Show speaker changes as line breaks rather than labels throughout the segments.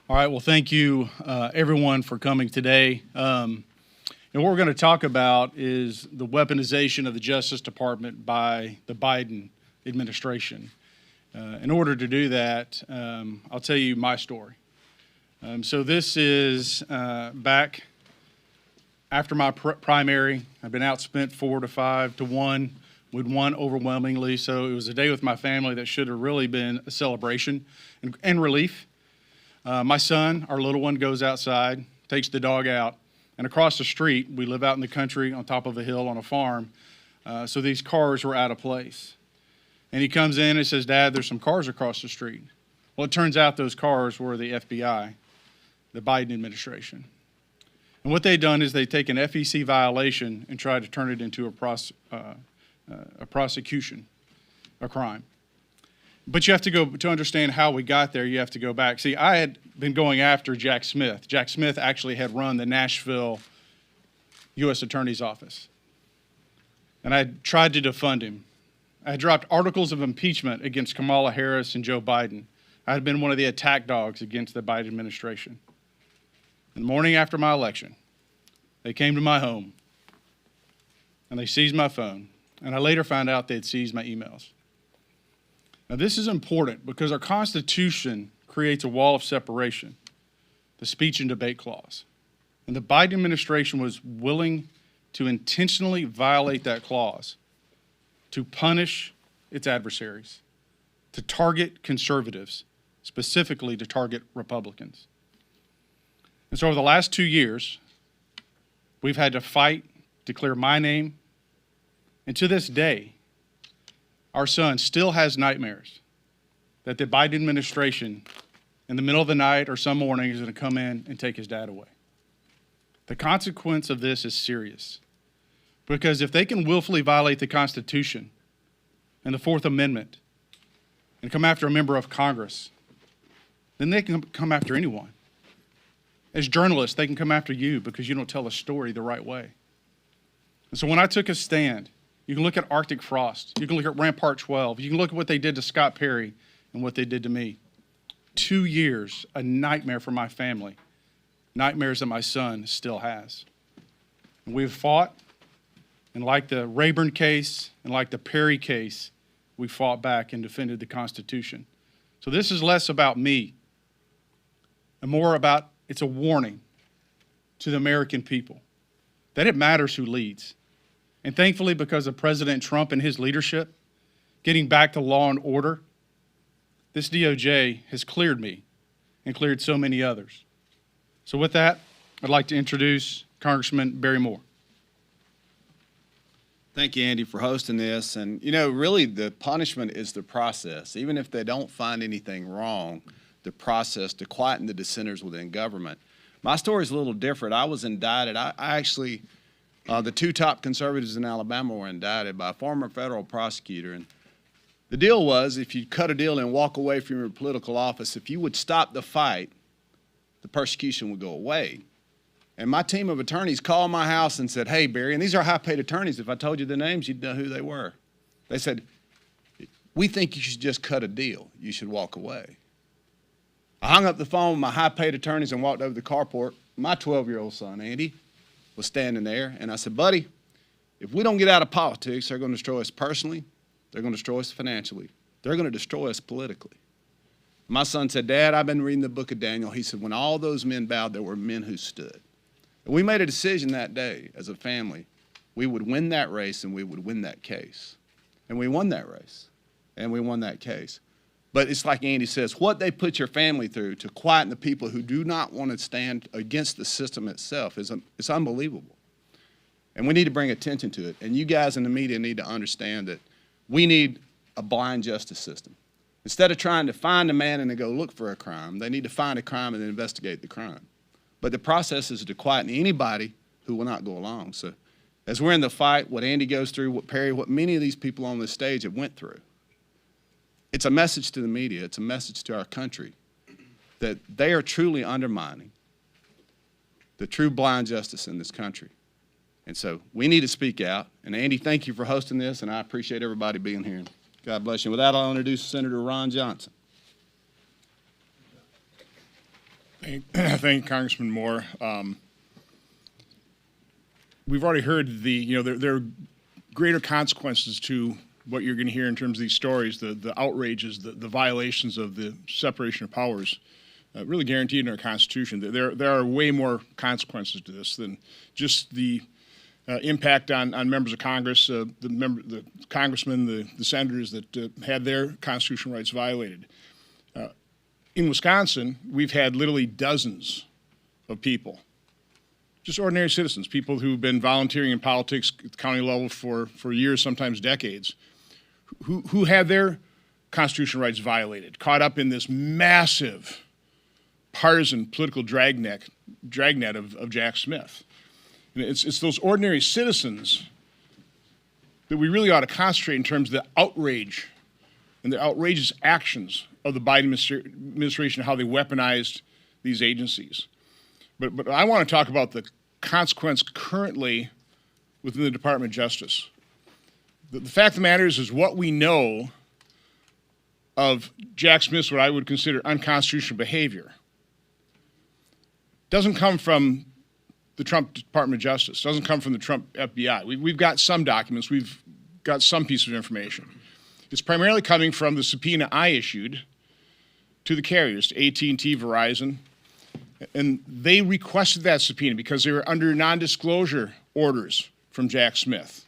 All right, well, thank you, everyone, for coming today. And what we're going to talk about is the weaponization of the Justice Department by the Biden administration. In order to do that, I'll tell you my story. So this is back after my primary. I've been outspent 4 to 5 to 1. We'd won overwhelmingly, so it was a day with my family that should have really been a celebration and relief. My son, our little one, goes outside, takes the dog out, and across the street, we live out in the country on top of a hill on a farm, so these cars were out of place. And he comes in and says, "Dad, there's some cars across the street." Well, it turns out those cars were the FBI, the Biden administration. And what they've done is they've taken FEC violation and tried to turn it into a prosecution, a crime. But you have to go, to understand how we got there, you have to go back. See, I had been going after Jack Smith. Jack Smith actually had run the Nashville U.S. Attorney's Office. And I had tried to defund him. I had dropped articles of impeachment against Kamala Harris and Joe Biden. I had been one of the attack dogs against the Biden administration. And the morning after my election, they came to my home and they seized my phone. And I later found out they'd seized my emails. Now, this is important because our Constitution creates a wall of separation, the speech and debate clause. And the Biden administration was willing to intentionally violate that clause to punish its adversaries, to target conservatives, specifically to target Republicans. And so over the last 2 years, we've had to fight to clear my name. And to this day, our son still has nightmares that the Biden administration in the middle of the night or some morning is going to come in and take his dad away. The consequence of this is serious, because if they can willfully violate the Constitution and the Fourth Amendment and come after a member of Congress, then they can come after anyone. As journalists, they can come after you because you don't tell a story the right way. And so when I took a stand, you can look at Arctic Frost. You can look at Rampart 12. You can look at what they did to Scott Perry and what they did to me. 2 years, a nightmare for my family. Nightmares that my son still has. And we've fought, and like the Rayburn case and like the Perry case, we fought back and defended the Constitution. So this is less about me and more about, it's a warning to the American people that it matters who leads. And thankfully, because of President Trump and his leadership, getting back to law and order, this DOJ has cleared me and cleared so many others. So with that, I'd like to introduce Congressman Barry Moore.
Thank you, Andy, for hosting this. And, you know, really the punishment is the process. Even if they don't find anything wrong, the process to quieten the dissenters within government. My story is a little different. I was indicted. I actually... the 2 top conservatives in Alabama were indicted by a former federal prosecutor. And the deal was, if you cut a deal and walk away from your political office, if you would stop the fight, the persecution would go away. And my team of attorneys called my house and said, "Hey, Barry," and these are high-paid attorneys. If I told you the names, you'd know who they were. They said, "We think you should just cut a deal. You should walk away." I hung up the phone with my high-paid attorneys and walked over to the carport. My 12-year-old son, Andy, was standing there, and I said, "Buddy, if we don't get out of politics, they're going to destroy us personally, they're going to destroy us financially, they're going to destroy us politically." My son said, "Dad, I've been reading the book of Daniel." He said, "When all those men bowed, there were men who stood." And we made a decision that day as a family. We would win that race and we would win that case. And we won that race, and we won that case. But it's like Andy says, what they put your family through to quieten the people who do not want to stand against the system itself it's unbelievable. And we need to bring attention to it. And you guys in the media need to understand that we need a blind justice system. Instead of trying to find a man and then go look for a crime, they need to find a crime and then investigate the crime. But the process is to quieten anybody who will not go along. So as we're in the fight, what Andy goes through, what Perry, what many of these people on this stage have went through, it's a message to the media, it's a message to our country that they are truly undermining the true blind justice in this country. And so we need to speak out. And Andy, thank you for hosting this, and I appreciate everybody being here. God bless you. With that, I'll introduce Senator Ron Johnson.
Thank Congressman Moore. We've already heard there are greater consequences to what you're going to hear in terms of these stories, the outrages, the violations of the separation of powers, really guaranteed in our Constitution. There are way more consequences to this than just the impact on members of Congress, the congressmen, the senators that had their constitutional rights violated. In Wisconsin, we've had literally dozens of people, just ordinary citizens, people who've been volunteering in politics at the county level for years, sometimes decades, who had their constitutional rights violated, caught up in this massive partisan political dragnet of Jack Smith. And it's those ordinary citizens that we really ought to concentrate in terms of the outrage and the outrageous actions of the Biden administration, how they weaponized these agencies. But I want to talk about the consequence currently within the Department of Justice. The fact of the matter is what we know of Jack Smith's, what I would consider unconstitutional behavior, doesn't come from the Trump Department of Justice, doesn't come from the Trump FBI. We've got some documents, we've got some piece of information. It's primarily coming from the subpoena I issued to the carriers, to AT&T, Verizon, and they requested that subpoena because they were under non-disclosure orders from Jack Smith.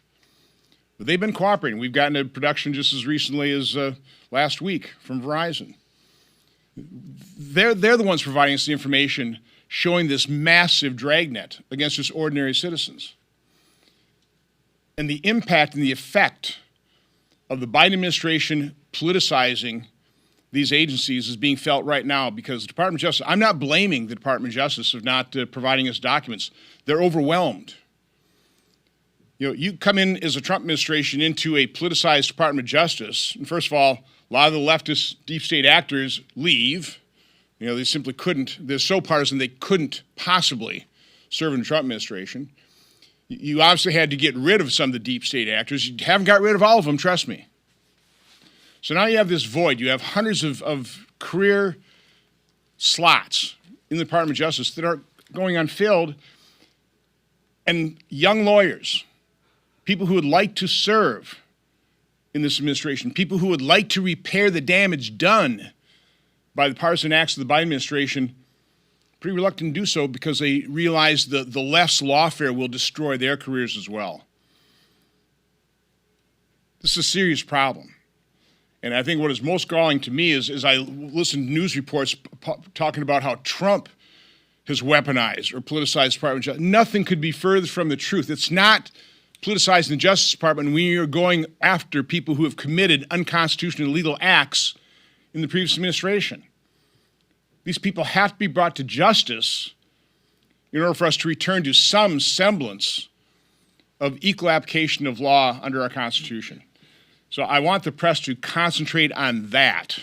But they've been cooperating. We've gotten a production just as recently as last week from Verizon. They're the ones providing us the information showing this massive dragnet against just ordinary citizens. And the impact and the effect of the Biden administration politicizing these agencies is being felt right now because the Department of Justice, I'm not blaming the Department of Justice of not providing us documents. They're overwhelmed. You come in as a Trump administration into a politicized Department of Justice, and first of all, a lot of the leftist deep state actors leave. They simply couldn't. They're so partisan they couldn't possibly serve in the Trump administration. You obviously had to get rid of some of the deep state actors. You haven't got rid of all of them, trust me. So now you have this void. You have hundreds of career slots in the Department of Justice that are going unfilled, and young lawyers, people who would like to serve in this administration, people who would like to repair the damage done by the partisan acts of the Biden administration, pretty reluctant to do so because they realize the left's lawfare will destroy their careers as well. This is a serious problem. And I think what is most galling to me is I listen to news reports talking about how Trump has weaponized or politicized the Department of Justice. Nothing could be further from the truth. It's not politicizing the Justice Department when you're going after people who have committed unconstitutional illegal acts in the previous administration. These people have to be brought to justice in order for us to return to some semblance of equal application of law under our Constitution. So I want the press to concentrate on that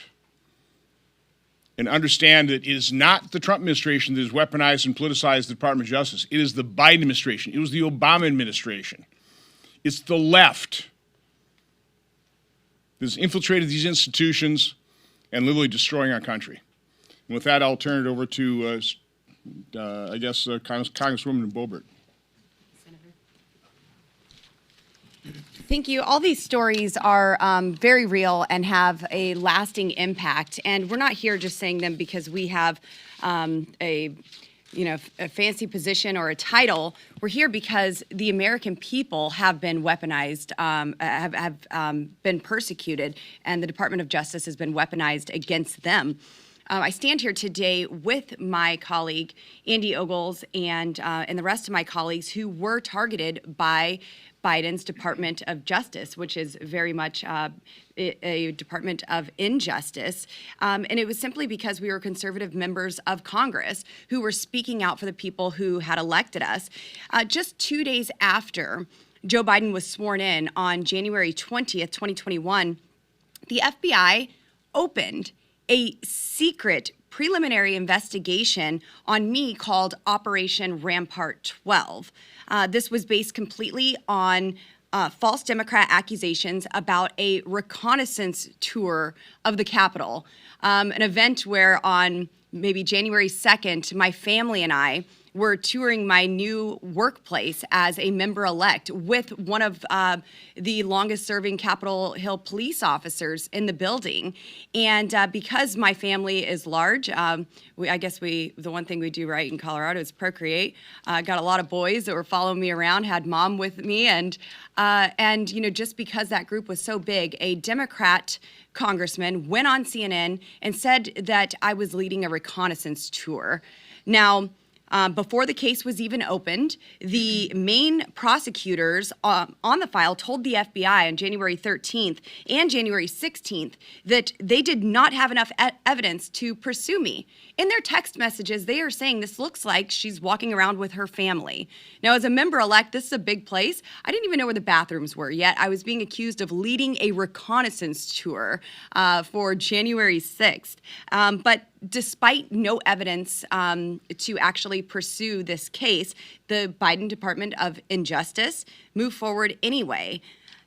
and understand that it is not the Trump administration that has weaponized and politicized the Department of Justice. It is the Biden administration. It was the Obama administration. It's the left that has infiltrated these institutions and literally destroying our country. And with that, I'll turn it over to, Congresswoman Boebert.
Thank you. All these stories are very real and have a lasting impact. And we're not here just saying them because we have a fancy position or a title. We're here because the American people have been weaponized, have been persecuted, and the Department of Justice has been weaponized against them. I stand here today with my colleague, Andy Ogles, and the rest of my colleagues who were targeted by Biden's Department of Justice, which is very much a department of injustice. And it was simply because we were conservative members of Congress who were speaking out for the people who had elected us. Just 2 days after Joe Biden was sworn in on January 20th, 2021, the FBI opened a secret preliminary investigation on me called Operation Rampart 12. This was based completely on false Democrat accusations about a reconnaissance tour of the Capitol, an event where on maybe January 2nd, my family and I were touring my new workplace as a member-elect with one of the longest-serving Capitol Hill police officers in the building. And because my family is large, the one thing we do right in Colorado is procreate. Got a lot of boys that were following me around, had mom with me, and just because that group was so big, a Democrat congressman went on CNN and said that I was leading a reconnaissance tour. Now, before the case was even opened, the main prosecutors on the file told the FBI on January 13th and January 16th that they did not have enough evidence to pursue me. In their text messages, they are saying this looks like she's walking around with her family. Now, as a member-elect, this is a big place. I didn't even know where the bathrooms were yet. I was being accused of leading a reconnaissance tour for January 6th. But despite no evidence to actually pursue this case, the Biden Department of Injustice moved forward anyway.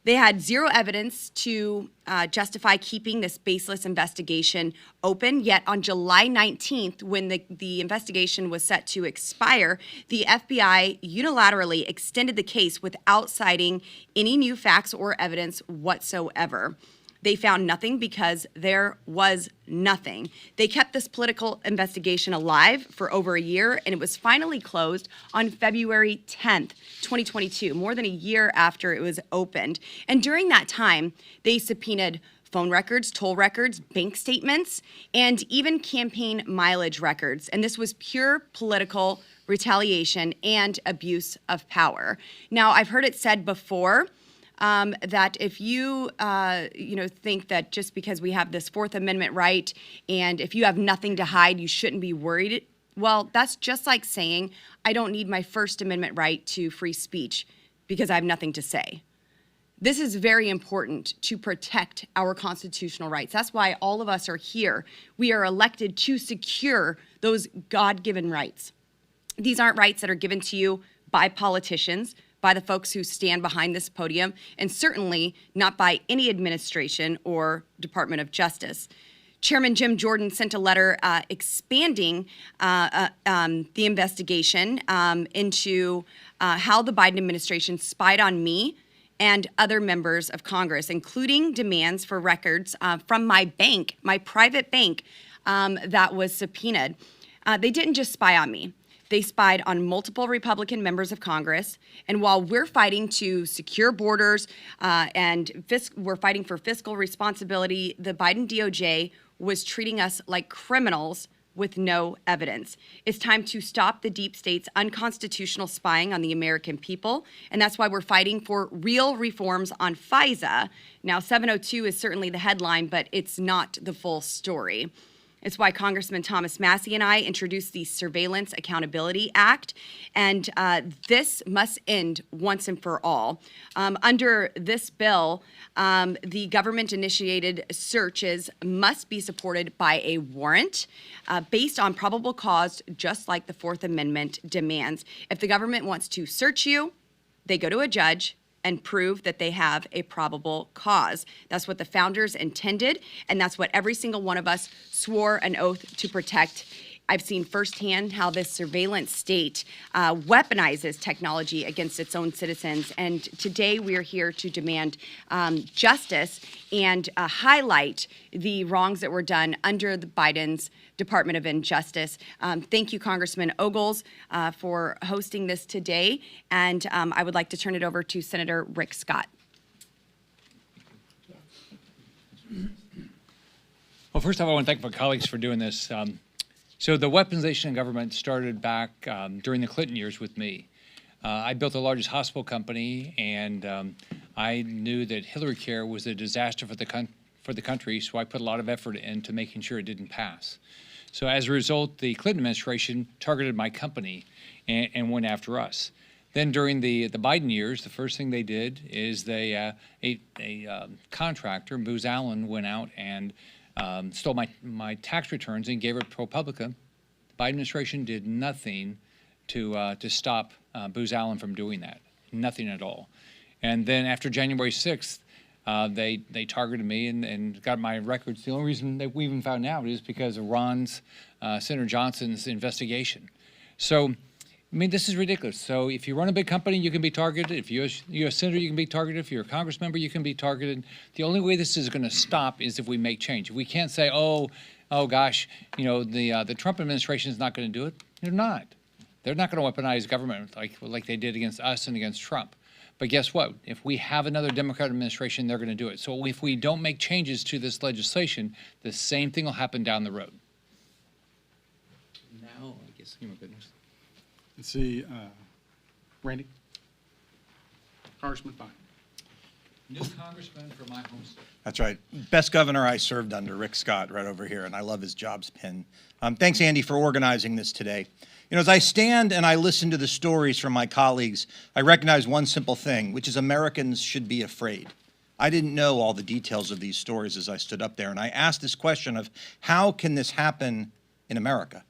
They had zero evidence to justify keeping this baseless investigation open, yet on July 19th, when the investigation was set to expire, the FBI unilaterally extended the case without citing any new facts or evidence whatsoever. They found nothing because there was nothing. They kept this political investigation alive for over a year, and it was finally closed on February 10th, 2022, more than a year after it was opened. And during that time, they subpoenaed phone records, toll records, bank statements, and even campaign mileage records. And this was pure political retaliation and abuse of power. Now, I've heard it said before, that if you, think that just because we have this Fourth Amendment right and if you have nothing to hide, you shouldn't be worried. Well, that's just like saying I don't need my First Amendment right to free speech because I have nothing to say. This is very important to protect our constitutional rights. That's why all of us are here. We are elected to secure those God-given rights. These aren't rights that are given to you by politicians, by the folks who stand behind this podium, and certainly not by any administration or Department of Justice. Chairman Jim Jordan sent a letter expanding the investigation into how the Biden administration spied on me and other members of Congress, including demands for records from my bank, my private bank, that was subpoenaed. They didn't just spy on me. They spied on multiple Republican members of Congress. And while we're fighting to secure borders and we're fighting for fiscal responsibility, the Biden DOJ was treating us like criminals with no evidence. It's time to stop the deep state's unconstitutional spying on the American people. And that's why we're fighting for real reforms on FISA. Now, 702 is certainly the headline, but it's not the full story. It's why Congressman Thomas Massie and I introduced the Surveillance Accountability Act, and this must end once and for all. Under this bill, the government-initiated searches must be supported by a warrant based on probable cause, just like the Fourth Amendment demands. If the government wants to search you, they go to a judge and prove that they have a probable cause. That's what the founders intended, and that's what every single one of us swore an oath to protect. I've seen firsthand how this surveillance state weaponizes technology against its own citizens, and today we are here to demand justice and highlight the wrongs that were done under the Biden's Department of Injustice. Thank you, Congressman Ogles, for hosting this today, and I would like to turn it over to Senator Rick Scott.
Well, first off, I want to thank my colleagues for doing this. So the weaponization of government started back during the Clinton years with me. I built the largest hospital company, and I knew that Hillary Care was a disaster for the country, so I put a lot of effort into making sure it didn't pass. So as a result, the Clinton administration targeted my company and went after us. Then during the Biden years, the first thing they did is a contractor, Booz Allen, went out and stole my tax returns and gave it to ProPublica. The Biden administration did nothing to stop Booz Allen from doing that, nothing at all. And then after January 6th, They targeted me and got my records. The only reason that we even found out is because of Senator Johnson's investigation. So, I mean, this is ridiculous. So if you run a big company, you can be targeted. If you're a senator, you can be targeted. If you're a Congress member, you can be targeted. The only way this is going to stop is if we make change. We can't say, oh gosh, the Trump administration is not going to do it. They're not. They're not going to weaponize government like they did against us and against Trump. But guess what? If we have another Democratic administration, they're going to do it. So if we don't make changes to this legislation, the same thing will happen down the road. Now, I guess, oh my goodness.
Let's see, Randy? Congressman, fine.
New congressman for my home state.
That's right. Best governor I served under, Rick Scott, right over here, and I love his jobs pin. Thanks, Andy, for organizing this today. As I stand and I listen to the stories from my colleagues, I recognize one simple thing, which is Americans should be afraid. I didn't know all the details of these stories as I stood up there, and I asked this question of how can this happen in America?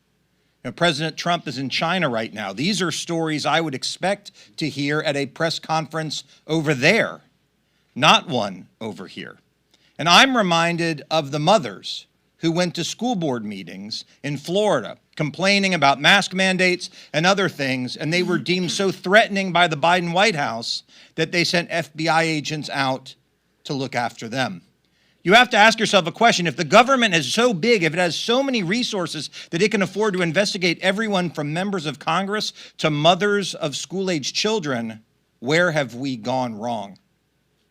President Trump is in China right now. These are stories I would expect to hear at a press conference over there, not one over here. And I'm reminded of the mothers who went to school board meetings in Florida complaining about mask mandates and other things, and they were deemed so threatening by the Biden White House that they sent FBI agents out to look after them. You have to ask yourself a question. If the government is so big, if it has so many resources that it can afford to investigate everyone from members of Congress to mothers of school-aged children, where have we gone wrong?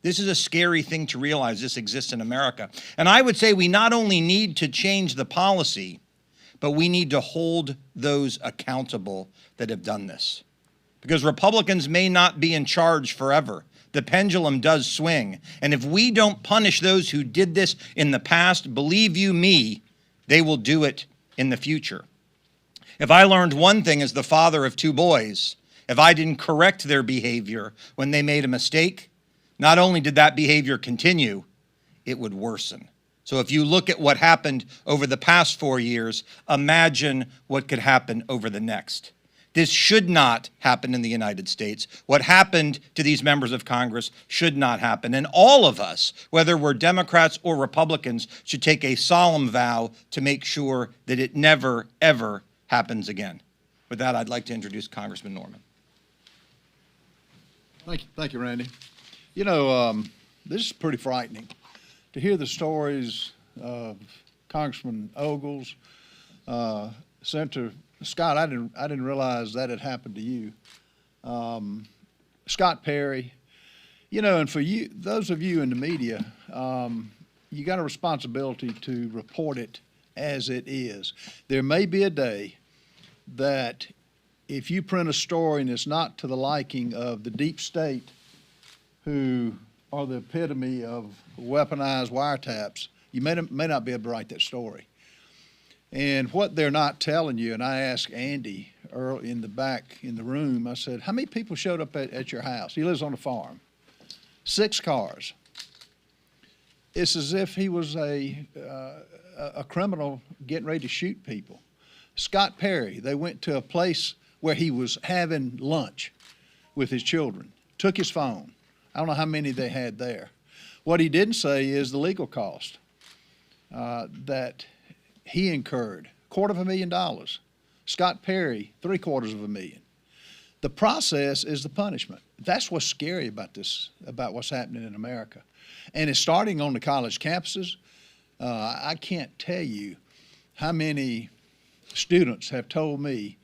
This is a scary thing to realize this exists in America. And I would say we not only need to change the policy, but we need to hold those accountable that have done this. Because Republicans may not be in charge forever. The pendulum does swing. And if we don't punish those who did this in the past, believe you me, they will do it in the future. If I learned one thing as the father of two boys, if I didn't correct their behavior when they made a mistake, not only did that behavior continue, it would worsen. So if you look at what happened over the past 4 years, imagine what could happen over the next. This should not happen in the United States. What happened to these members of Congress should not happen. And all of us, whether we're Democrats or Republicans, should take a solemn vow to make sure that it never, ever happens again. With that, I'd like to introduce Congressman Norman.
Thank you, Randy. This is pretty frightening to hear the stories of Congressman Ogles, Senator Scott. I didn't realize that had happened to you. Scott Perry, and for you, those of you in the media, you got a responsibility to report it as it is. There may be a day that if you print a story and it's not to the liking of the deep state, who are the epitome of weaponized wiretaps, you may not be able to write that story. And what they're not telling you, and I asked Andy early in the back in the room, I said, how many people showed up at your house? He lives on a farm. 6 cars. It's as if he was a criminal getting ready to shoot people. Scott Perry, they went to a place where he was having lunch with his children, took his phone. I don't know how many they had there. What he didn't say is the legal cost that he incurred, $250,000. Scott Perry, $750,000. The process is the punishment. That's what's scary about this, about what's happening in America. And it's starting on the college campuses. I can't tell you how many students have told me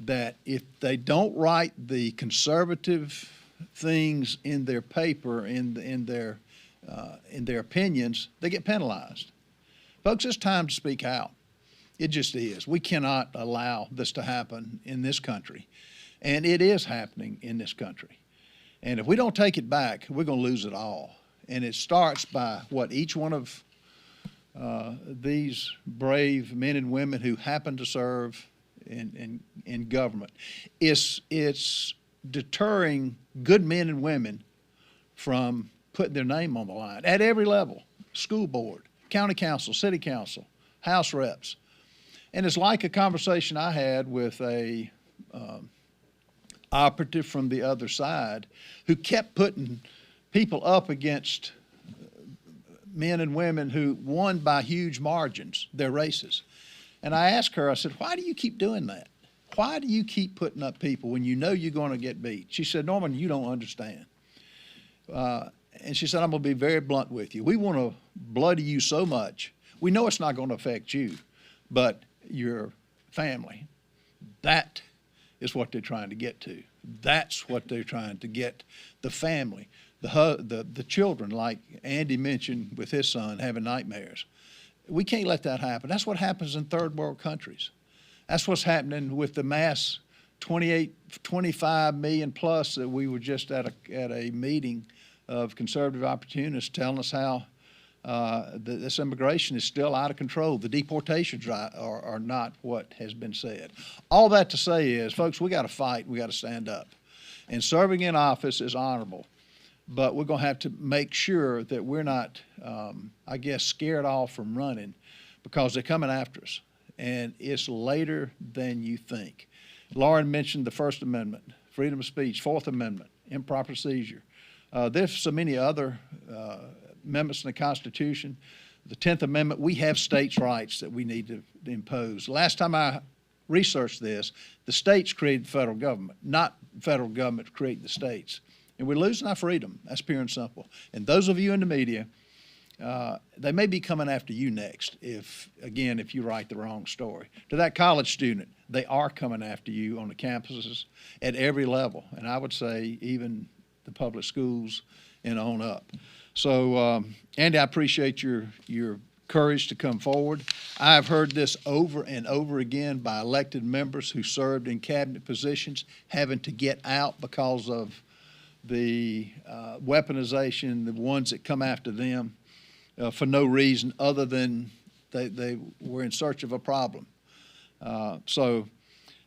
that if they don't write the conservative things in their paper, in their opinions, they get penalized. Folks, it's time to speak out. It just is. We cannot allow this to happen in this country. And it is happening in this country. And if we don't take it back, we're going to lose it all. And it starts by what each one of these brave men and women who happen to serve in government. It's deterring good men and women from putting their name on the line at every level: school board, county council, city council, House reps. And it's like a conversation I had with a operative from the other side who kept putting people up against men and women who won by huge margins their races. And I asked her, I said, why do you keep doing that? Why do you keep putting up people when you know you're going to get beat? She said, Norman, you don't understand. And she said, I'm going to be very blunt with you. We want to bloody you so much. We know it's not going to affect you, but your family. That is what they're trying to get to. That's what they're trying to get, the family, the children, like Andy mentioned with his son having nightmares. We can't let that happen. That's what happens in third world countries. That's what's happening with the mass 25 million plus that we were just at a meeting of conservative opportunists telling us how this immigration is still out of control. The deportations are not what has been said. All that to say is, folks, we got to fight. We got to stand up. And serving in office is honorable, but we're going to have to make sure that we're not, I guess, scared off from running because they're coming after us. And it's later than you think. Lauren mentioned the First Amendment, freedom of speech, Fourth Amendment, improper seizure. There's so many other amendments in the Constitution. The 10th Amendment, we have states' rights that we need to impose. Last time I researched this, the states created the federal government, not the federal government created the states. And we're losing our freedom. That's pure and simple. And those of you in the media, they may be coming after you next if you write the wrong story. To that college student, they are coming after you on the campuses at every level. And I would say even the public schools and on up. So, Andy, I appreciate your courage to come forward. I've heard this over and over again by elected members who served in cabinet positions having to get out because of the weaponization, the ones that come after them for no reason other than they were in search of a problem. So,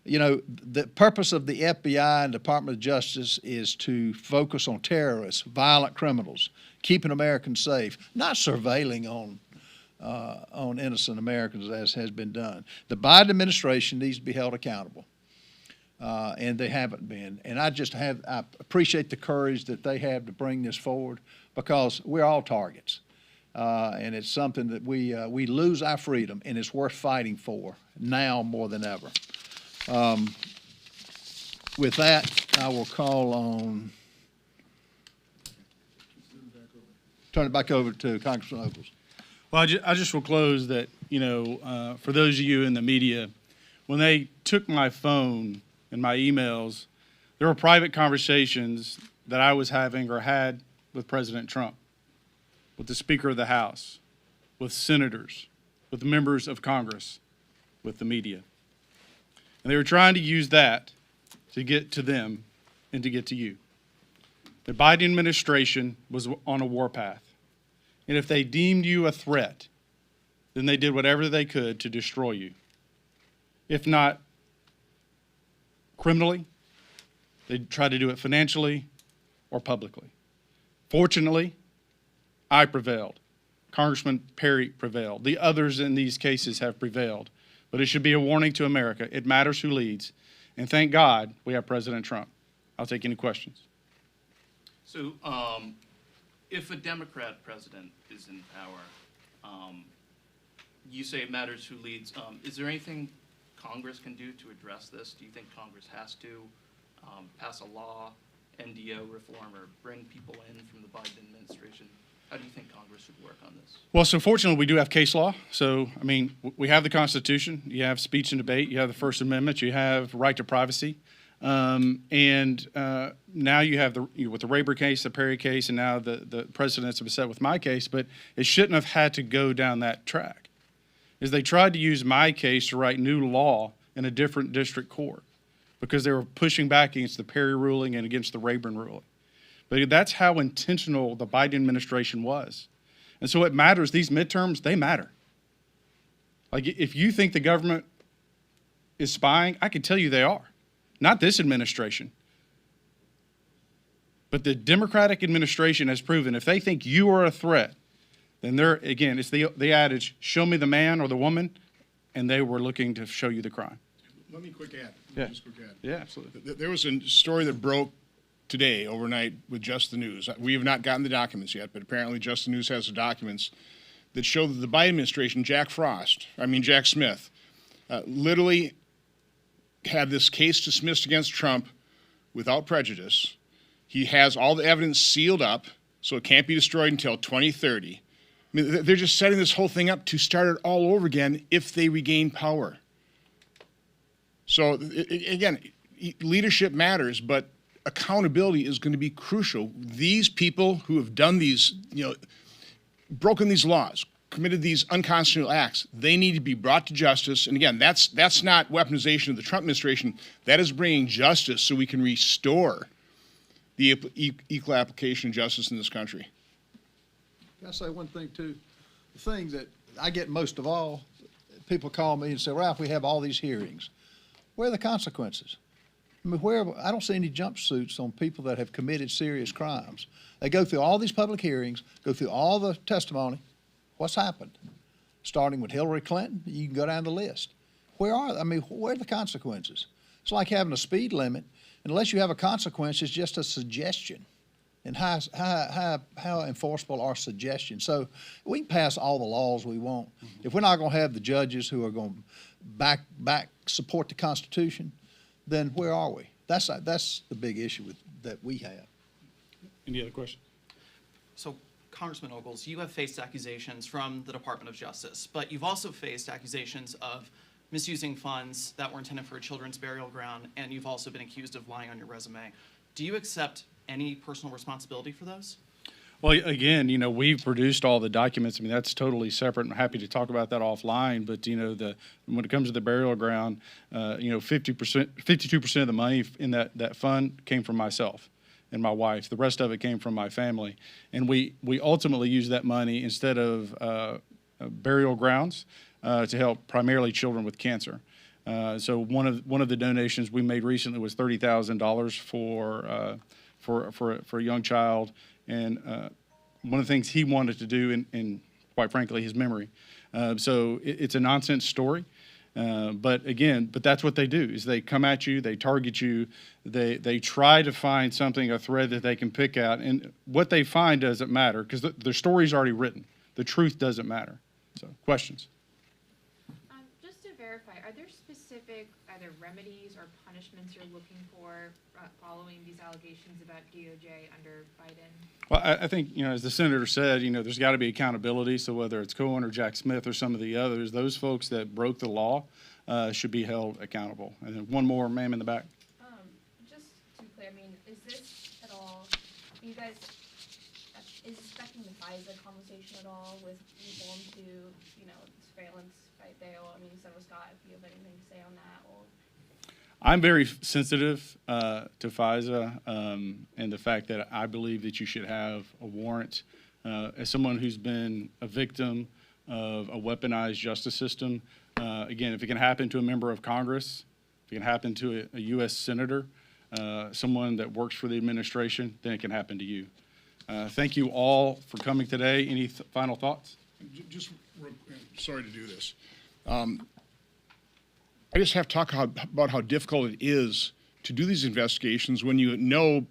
you know, the purpose of the FBI and Department of Justice is to focus on terrorists, violent criminals, keeping Americans safe, not surveilling on innocent Americans as has been done. The Biden administration needs to be held accountable, and they haven't been. And I appreciate the courage that they have to bring this forward because we're all targets. And it's something that we lose our freedom, and it's worth fighting for now more than ever. With that, I will call on, turn it back over to Congressman Ogles.
Well, I just will close that, for those of you in the media, when they took my phone and my emails, there were private conversations that I was having or had with President Trump, with the Speaker of the House, with senators, with members of Congress, with the media. And they were trying to use that to get to them and to get to you. The Biden administration was on a warpath. And if they deemed you a threat, then they did whatever they could to destroy you. If not criminally, they tried to do it financially or publicly. Fortunately, I prevailed. Congressman Perry prevailed. The others in these cases have prevailed. But it should be a warning to America. It matters who leads. And thank God we have President Trump. I'll take any questions.
So if a Democrat president is in power, you say it matters who leads. Is there anything Congress can do to address this? Do you think Congress has to pass a law, NDO reform, or bring people in from the Biden administration? How do you think Congress should work on this?
Well, so fortunately, we do have case law. So, we have the Constitution. You have speech and debate. You have the First Amendment. You have right to privacy. And now you have with the Rayburn case, the Perry case, and now the presidents have been set with my case. But it shouldn't have had to go down that track. Is they tried to use my case to write new law in a different district court because they were pushing back against the Perry ruling and against the Rayburn ruling. But that's how intentional the Biden administration was. And so it matters. These midterms, they matter. Like, if you think the government is spying, I can tell you they are. Not this administration. But the Democratic administration has proven if they think you are a threat, then again, it's the adage, show me the man or the woman, and they were looking to show you the crime.
Let me quick add.
Yeah.
Just quick add.
Yeah, absolutely.
There was a story that broke today, overnight, with Just the News. We have not gotten the documents yet, but apparently Just the News has the documents that show that the Biden administration, Jack Smith, literally had this case dismissed against Trump without prejudice. He has all the evidence sealed up, so it can't be destroyed until 2030. I mean, they're just setting this whole thing up to start it all over again if they regain power. So again, leadership matters, but accountability is going to be crucial. These people who have done these, broken these laws, committed these unconstitutional acts, they need to be brought to justice. And again, that's not weaponization of the Trump administration. That is bringing justice so we can restore the equal application of justice in this country.
Can I say one thing too? The thing that I get most of all, people call me and say, Ralph, we have all these hearings. Where are the consequences? I mean, I don't see any jumpsuits on people that have committed serious crimes. They go through all these public hearings, go through all the testimony. What's happened? Starting with Hillary Clinton, you can go down the list. Where are the consequences? It's like having a speed limit. Unless you have a consequence, it's just a suggestion. And how enforceable are suggestions? So we can pass all the laws we want. If we're not going to have the judges who are going to back support the Constitution, then where are we? That's the big issue that we have.
Any other questions?
So, Congressman Ogles, you have faced accusations from the Department of Justice, but you've also faced accusations of misusing funds that were intended for a children's burial ground, and you've also been accused of lying on your resume. Do you accept any personal responsibility for those?
Well, again, we've produced all the documents. I mean, that's totally separate. I'm happy to talk about that offline. But when it comes to the burial ground, 52% of the money in that fund came from myself and my wife. The rest of it came from my family, and we ultimately used that money instead of burial grounds to help primarily children with cancer. So one of the donations we made recently was $30,000 for a young child, and one of the things he wanted to do in quite frankly his memory. So it's a nonsense story, but that's what they do is they come at you, they target you, they try to find something, a thread that they can pick out, and what they find doesn't matter because the story's already written. The truth doesn't matter. So questions?
Just to verify, are there specific either remedies or punishments you're looking for following these allegations about DOJ under Biden?
Well, I think, as the senator said, there's got to be accountability. So whether it's Cohen or Jack Smith or some of the others, those folks that broke the law should be held accountable. And then one more, ma'am, in the back.
Just to be clear, is this at all, you guys, is this affecting the FISA conversation at all with reform to, surveillance by bail? Senator Scott, if you have anything to say on that, or?
I'm very sensitive to FISA and the fact that I believe that you should have a warrant. As someone who's been a victim of a weaponized justice system, again, if it can happen to a member of Congress, if it can happen to a U.S. senator, someone that works for the administration, then it can happen to you. Thank you all for coming today. Any final thoughts?
Sorry to do this. I just have to talk about how difficult it is to do these investigations when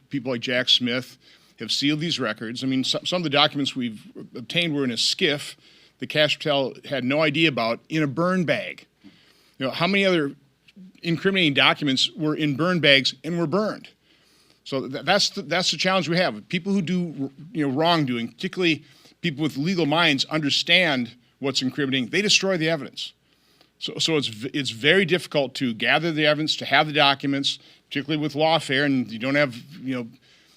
people like Jack Smith have sealed these records. Some of the documents we've obtained were in a skiff that Kash Patel had no idea about in a burn bag. How many other incriminating documents were in burn bags and were burned? So that's the challenge we have. People who do wrongdoing, particularly people with legal minds, understand what's incriminating. They destroy the evidence. So it's very difficult to gather the evidence, to have the documents, particularly with lawfare, and you don't have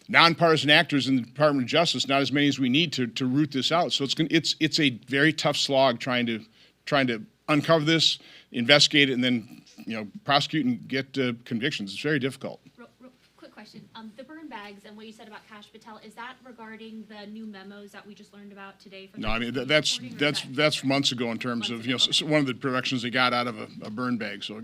nonpartisan actors in the Department of Justice, not as many as we need to root this out. So it's a very tough slog trying to uncover this, investigate it, and then prosecute and get convictions. It's very difficult.
Quick question: the burn bags and what you said about Kash Patel, is that regarding the new memos that we just learned about today? From
No, that's months ago in terms of one of the productions they got out of a burn bag. So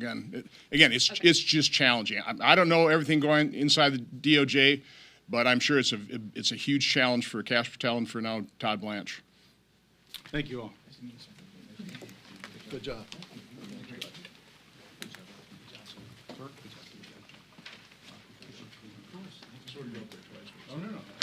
it's just challenging. I don't know everything going inside the DOJ, but I'm sure it's a huge challenge for Kash Patel and for now Todd Blanche.
Thank you all.
Good job.
sort of go up there twice. Oh, no, no.